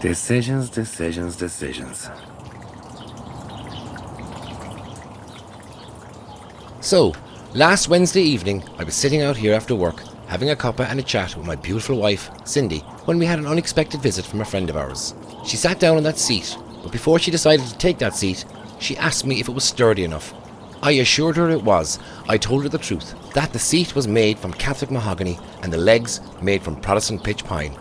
Decisions, decisions, decisions. So, last Wednesday evening, I was sitting out here after work, having a cuppa and a chat with my beautiful wife, Cindy, when we had an unexpected visit from a friend of ours. She sat down on that seat, but before she decided to take that seat, she asked me if it was sturdy enough. I assured her it was. I told her the truth, that the seat was made from Catholic mahogany and the legs made from Protestant pitch pine.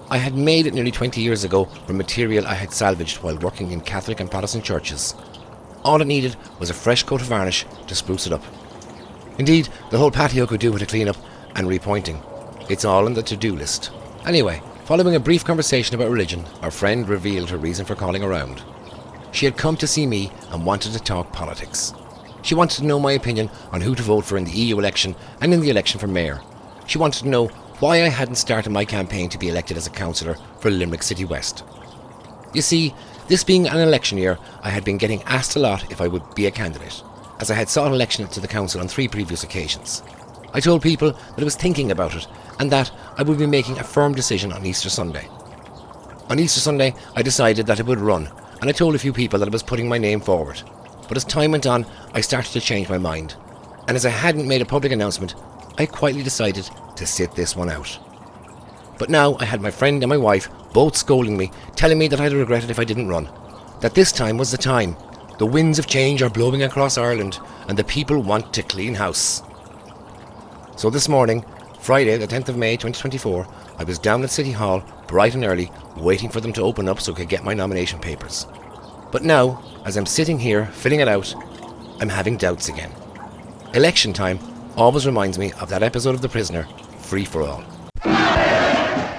I had made it nearly 20 years ago from material I had salvaged while working in Catholic and Protestant churches. All it needed was a fresh coat of varnish to spruce it up. Indeed, the whole patio could do with a clean up and repointing. It's all on the to-do list. Anyway, following a brief conversation about religion, our friend revealed her reason for calling around. She had come to see me and wanted to talk politics. She wanted to know my opinion on who to vote for in the EU election and in the election for mayor. She wanted to know why I hadn't started my campaign to be elected as a councillor for Limerick City West. You see, this being an election year, I had been getting asked a lot if I would be a candidate, as I had sought election to the council on 3 previous occasions. I told people that I was thinking about it and that I would be making a firm decision on Easter Sunday. On Easter Sunday, I decided that I would run, and I told a few people that I was putting my name forward. But as time went on, I started to change my mind, and as I hadn't made a public announcement, I quietly decided to sit this one out. But now I had my friend and my wife both scolding me, telling me that I'd regret it if I didn't run, that this time was the time. The winds of change are blowing across Ireland, and the people want to clean house. So this morning, Friday the 10th of May 2024, I was down at City Hall, bright and early, waiting for them to open up so I could get my nomination papers. But now, as I'm sitting here filling it out, I'm having doubts again. Election time always reminds me of that episode of The Prisoner, Free for All.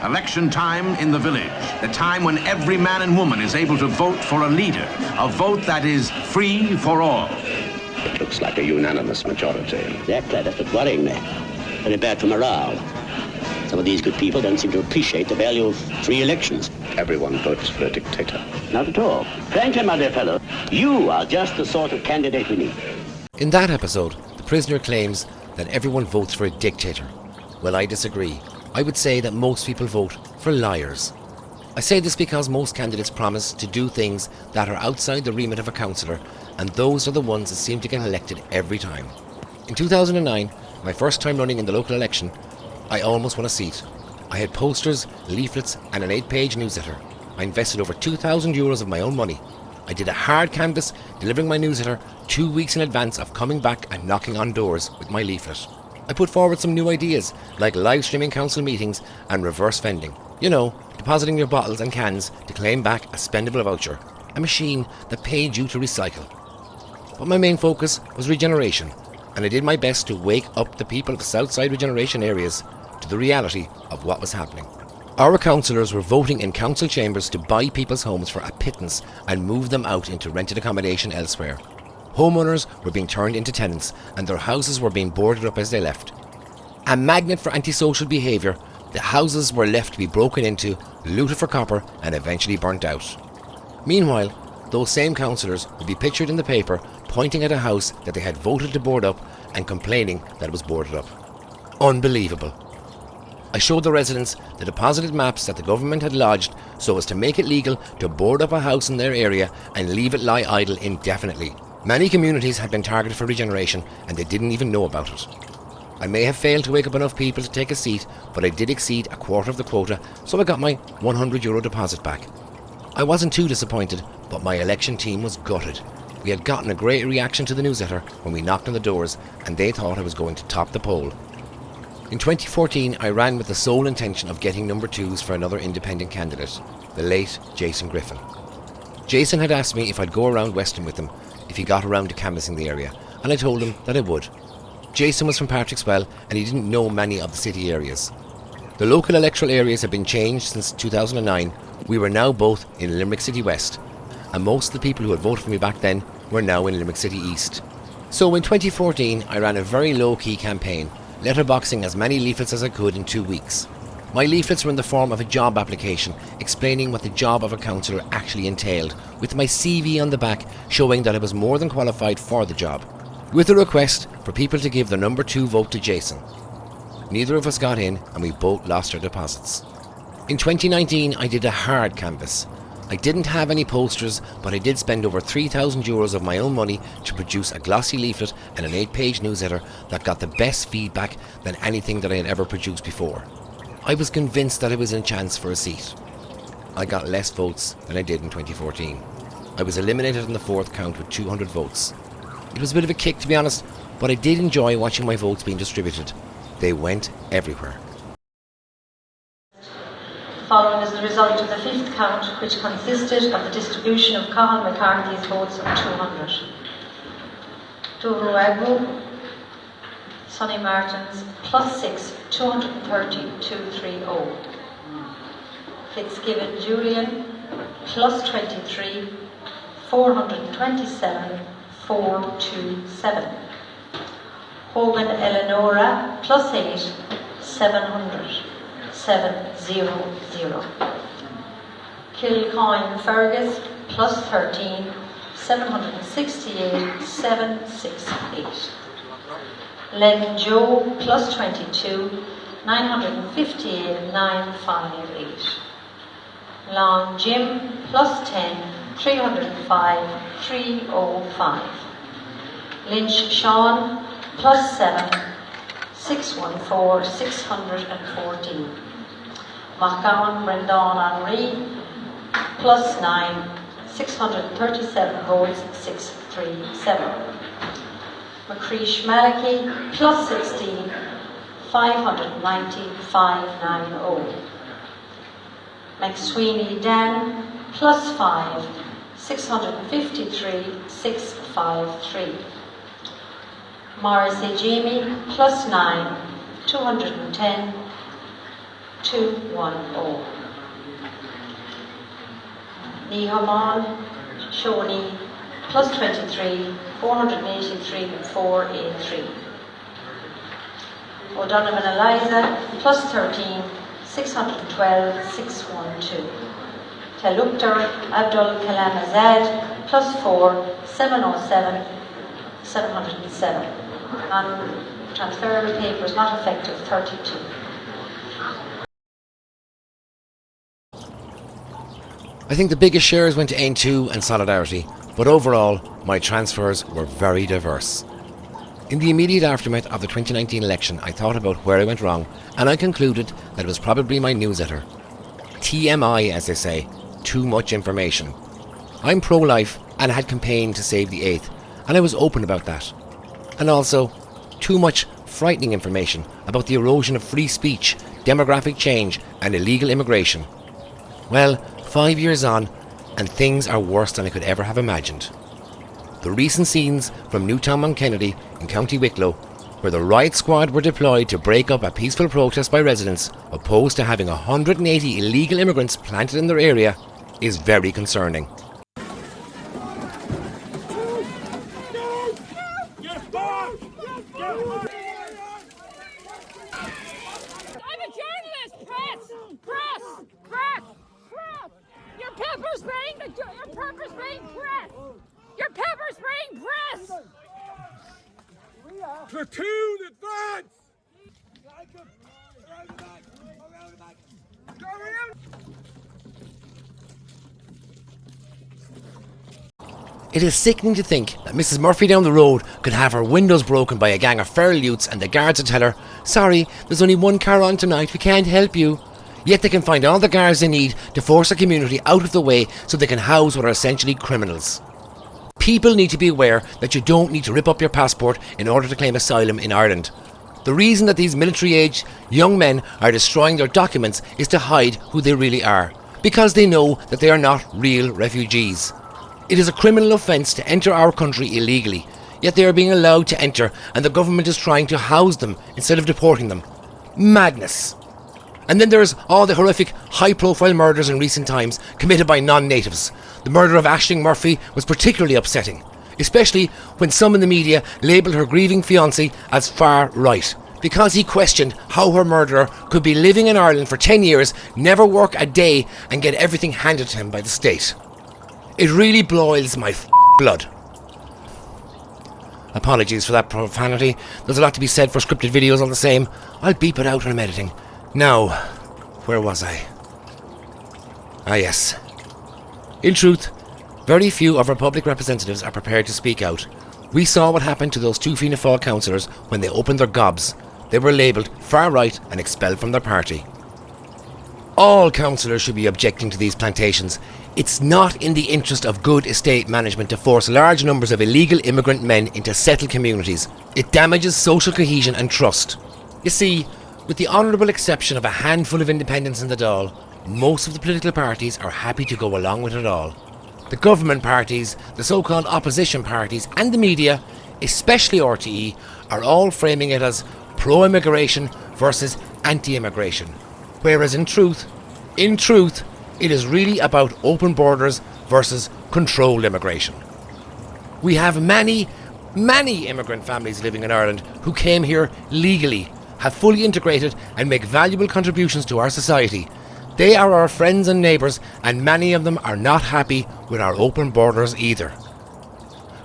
Election time in the village. The time when every man and woman is able to vote for a leader. A vote that is free for all. It looks like a unanimous majority. Exactly, that's what's worrying me. Very bad for morale. Some of these good people don't seem to appreciate the value of free elections. Everyone votes for a dictator. Not at all. Frankly, my dear fellow, you are just the sort of candidate we need. In that episode, the prisoner claims that everyone votes for a dictator. Well, I disagree. I would say that most people vote for liars. I say this because most candidates promise to do things that are outside the remit of a councillor, and those are the ones that seem to get elected every time. In 2009, my first time running in the local election, I almost won a seat. I had posters, leaflets and an 8-page newsletter. I invested over €2,000 of my own money. I did a hard canvass, delivering my newsletter 2 weeks in advance of coming back and knocking on doors with my leaflet. I put forward some new ideas, like live streaming council meetings and reverse vending. You know, depositing your bottles and cans to claim back a spendable voucher, a machine that paid you to recycle. But my main focus was regeneration, and I did my best to wake up the people of the Southside regeneration areas to the reality of what was happening. Our councillors were voting in council chambers to buy people's homes for a pittance and move them out into rented accommodation elsewhere. Homeowners were being turned into tenants and their houses were being boarded up as they left. A magnet for antisocial behaviour, the houses were left to be broken into, looted for copper and eventually burnt out. Meanwhile, those same councillors would be pictured in the paper pointing at a house that they had voted to board up and complaining that it was boarded up. Unbelievable. I showed the residents the deposited maps that the government had lodged so as to make it legal to board up a house in their area and leave it lie idle indefinitely. Many communities had been targeted for regeneration and they didn't even know about it. I may have failed to wake up enough people to take a seat, but I did exceed a quarter of the quota, so I got my €100 deposit back. I wasn't too disappointed, but my election team was gutted. We had gotten a great reaction to the newsletter when we knocked on the doors and they thought I was going to top the poll. In 2014, I ran with the sole intention of getting number 2s for another independent candidate, the late Jason Griffin. Jason had asked me if I'd go around Weston with him if he got around to canvassing the area, and I told him that I would. Jason was from Partickswell and he didn't know many of the city areas. The local electoral areas had been changed since 2009. We were now both in Limerick City West, and most of the people who had voted for me back then were now in Limerick City East. So in 2014, I ran a very low-key campaign, letterboxing as many leaflets as I could in 2 weeks. My leaflets were in the form of a job application explaining what the job of a councillor actually entailed, with my CV on the back showing that I was more than qualified for the job, with a request for people to give the number 2 vote to Jason. Neither of us got in and we both lost our deposits. In 2019, I did a hard canvas. I didn't have any posters, but I did spend over €3,000 of my own money to produce a glossy leaflet and an 8-page newsletter that got the best feedback than anything that I had ever produced before. I was convinced that I was in chance for a seat. I got less votes than I did in 2014. I was eliminated in the fourth count with 200 votes. It was a bit of a kick, to be honest, but I did enjoy watching my votes being distributed. They went everywhere. Following is the result of the fifth count, which consisted of the distribution of Cathal McCarthy's votes of 200. Dúró Agbu, Sonny Martins, +6, 230,230. Fitzgibbon Julian, +23, 427,427. Hogan Eleonora, +8, 700. 700. Kilcoyne Fergus, +13, 768, 768. Len Joe, +22, 958, 958. Long Jim, +10, 305, 305. Lynch Sean, +7, 614, 614. McGowan Brendan Henry, +9, 637 votes, 637. McCreesh Malachy, +16, 590, 590. McSweeney Dan, +5, 653, 653. Morrissey Jamie, +9, 210, 210. Nihaman Shoni, +23, 483, 483. O'Donovan Eliza, +13, 612, 612. Talukter Abdul Kalam Azad, +4, 707, 707. Non-transferable papers not effective, 32. I think the biggest shares went to Ain2 and Solidarity, but overall, my transfers were very diverse. In the immediate aftermath of the 2019 election, I thought about where I went wrong, and I concluded that it was probably my newsletter. TMI, as they say, too much information. I'm pro-life and had campaigned to save the 8th, and I was open about that. And also, too much frightening information about the erosion of free speech, demographic change, and illegal immigration. Well, 5 years on, and things are worse than I could ever have imagined. The recent scenes from Newtown on Kennedy in County Wicklow, where the riot squad were deployed to break up a peaceful protest by residents opposed to having 180 illegal immigrants planted in their area, is very concerning. I'm a journalist! Press! You're pepper spraying press! You're pepper spraying press! Platoon advance! It is sickening to think that Mrs. Murphy down the road could have her windows broken by a gang of feral youths and the guards would tell her, "Sorry, there's only one car on tonight, we can't help you." Yet they can find all the guards they need to force the community out of the way so they can house what are essentially criminals. People need to be aware that you don't need to rip up your passport in order to claim asylum in Ireland. The reason that these military-aged young men are destroying their documents is to hide who they really are, because they know that they are not real refugees. It is a criminal offence to enter our country illegally, yet they are being allowed to enter and the government is trying to house them instead of deporting them. Madness. And then there's all the horrific high-profile murders in recent times committed by non-natives. The murder of Aisling Murphy was particularly upsetting, especially when some in the media labelled her grieving fiancé as far right, because he questioned how her murderer could be living in Ireland for 10 years, never work a day and get everything handed to him by the state. It really boils my blood. Apologies for that profanity. There's a lot to be said for scripted videos all the same. I'll beep it out when I'm editing. Now, where was I? Ah yes. In truth, very few of our public representatives are prepared to speak out. We saw what happened to those two Fianna Fáil councillors when they opened their gobs. They were labelled far right and expelled from their party. All councillors should be objecting to these plantations. It's not in the interest of good estate management to force large numbers of illegal immigrant men into settled communities. It damages social cohesion and trust. You see, with the honourable exception of a handful of independents in the Dáil, most of the political parties are happy to go along with it all. The government parties, the so-called opposition parties and the media, especially RTE, are all framing it as pro-immigration versus anti-immigration. Whereas in truth, it is really about open borders versus controlled immigration. We have many immigrant families living in Ireland who came here legally, have fully integrated and make valuable contributions to our society. They are our friends and neighbours, and many of them are not happy with our open borders either.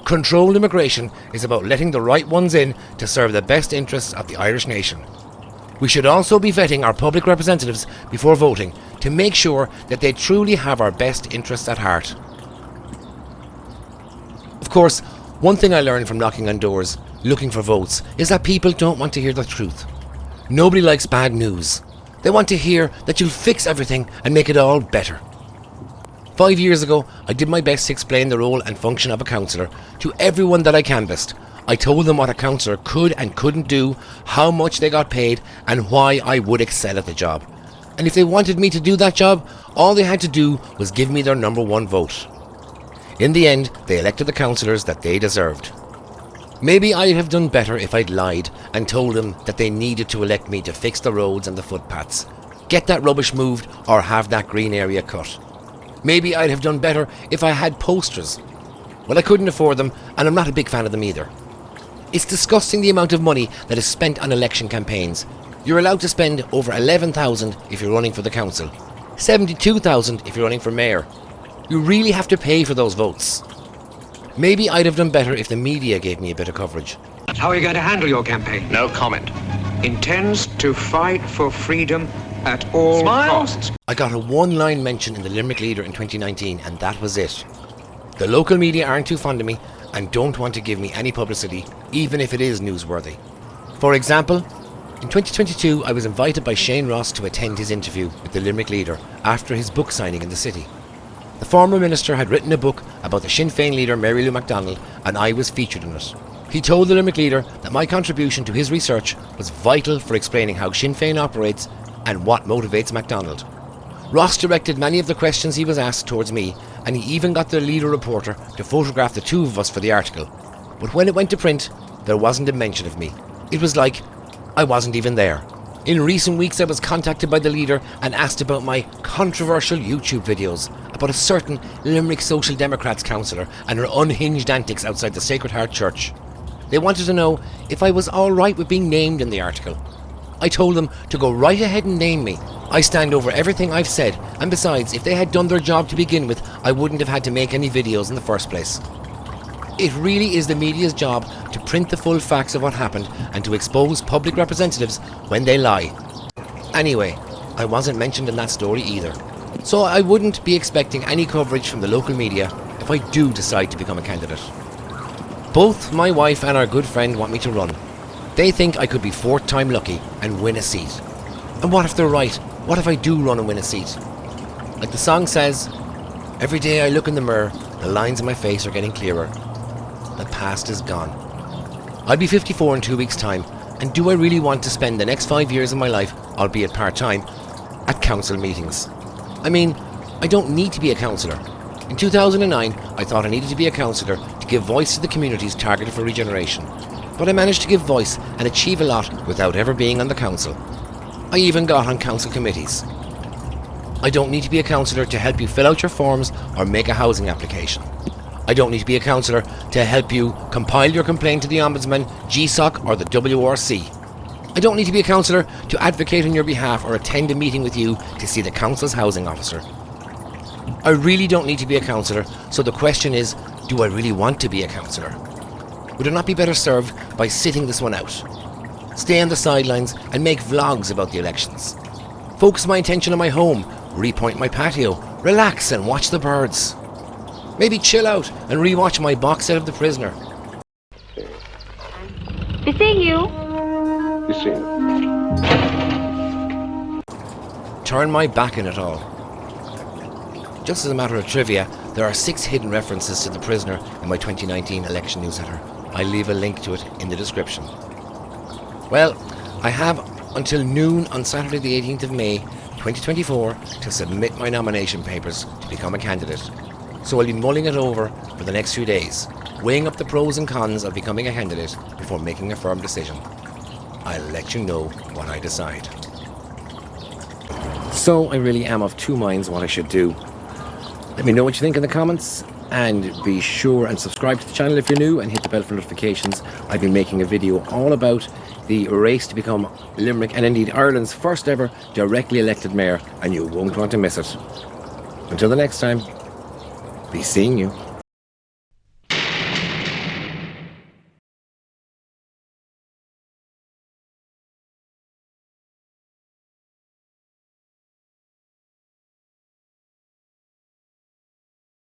Controlled immigration is about letting the right ones in to serve the best interests of the Irish nation. We should also be vetting our public representatives before voting to make sure that they truly have our best interests at heart. Of course, one thing I learned from knocking on doors, looking for votes, is that people don't want to hear the truth. Nobody likes bad news. They want to hear that you'll fix everything and make it all better. 5 years ago, I did my best to explain the role and function of a councillor to everyone that I canvassed. I told them what a councillor could and couldn't do, how much they got paid, and why I would excel at the job. And if they wanted me to do that job, all they had to do was give me their number one vote. In the end, they elected the councillors that they deserved. Maybe I'd have done better if I'd lied and told them that they needed to elect me to fix the roads and the footpaths, get that rubbish moved, or have that green area cut. Maybe I'd have done better if I had posters. Well, I couldn't afford them, and I'm not a big fan of them either. It's disgusting the amount of money that is spent on election campaigns. You're allowed to spend over 11,000 if you're running for the council, 72,000 if you're running for mayor. You really have to pay for those votes. Maybe I'd have done better if the media gave me a bit of coverage. How are you going to handle your campaign? No comment. Intends to fight for freedom at all costs. I got a one-line mention in the Limerick Leader in 2019, and that was it. The local media aren't too fond of me and don't want to give me any publicity, even if it is newsworthy. For example, in 2022 I was invited by Shane Ross to attend his interview with the Limerick Leader after his book signing in the city. The former minister had written a book about the Sinn Féin leader Mary Lou McDonald, and I was featured in it. He told the Limerick Leader that my contribution to his research was vital for explaining how Sinn Féin operates and what motivates MacDonald. Ross directed many of the questions he was asked towards me, and he even got the Leader reporter to photograph the two of us for the article. But when it went to print, there wasn't a mention of me. It was like I wasn't even there. In recent weeks I was contacted by the Leader and asked about my controversial YouTube videos about a certain Limerick Social Democrats councillor and her unhinged antics outside the Sacred Heart Church. They wanted to know if I was alright with being named in the article. I told them to go right ahead and name me. I stand over everything I've said, and besides, if they had done their job to begin with, I wouldn't have had to make any videos in the first place. It really is the media's job to print the full facts of what happened and to expose public representatives when they lie. Anyway, I wasn't mentioned in that story either. So I wouldn't be expecting any coverage from the local media if I do decide to become a candidate. Both my wife and our good friend want me to run. They think I could be fourth time lucky and win a seat. And what if they're right? What if I do run and win a seat? Like the song says, every day I look in the mirror, the lines in my face are getting clearer. The past is gone. I'll be 54 in 2 weeks' time, and do I really want to spend the next 5 years of my life, albeit part-time, at council meetings? I mean, I don't need to be a councillor. In 2009, I thought I needed to be a councillor to give voice to the communities targeted for regeneration. But I managed to give voice and achieve a lot without ever being on the council. I even got on council committees. I don't need to be a councillor to help you fill out your forms or make a housing application. I don't need to be a councillor to help you compile your complaint to the Ombudsman, GSOC or the WRC. I don't need to be a councillor to advocate on your behalf or attend a meeting with you to see the council's housing officer. I really don't need to be a councillor, so the question is, do I really want to be a councillor? Would I not be better served by sitting this one out? Stay on the sidelines and make vlogs about the elections. Focus my attention on my home, repoint my patio, relax and watch the birds. Maybe chill out and rewatch my box set of The Prisoner. To see you. You see him. Turn my back on it all. Just as a matter of trivia, there are 6 hidden references to The Prisoner in my 2019 election newsletter. I'll leave a link to it in the description. Well, I have until noon on Saturday the 18th of May 2024 to submit my nomination papers to become a candidate. So I'll be mulling it over for the next few days, weighing up the pros and cons of becoming a candidate before making a firm decision. I'll let you know what I decide. So I really am of two minds what I should do. Let me know what you think in the comments, and be sure and subscribe to the channel if you're new and hit the bell for notifications. I've been making a video all about the race to become Limerick and indeed Ireland's first ever directly elected mayor, and you won't want to miss it. Until the next time, be seeing you.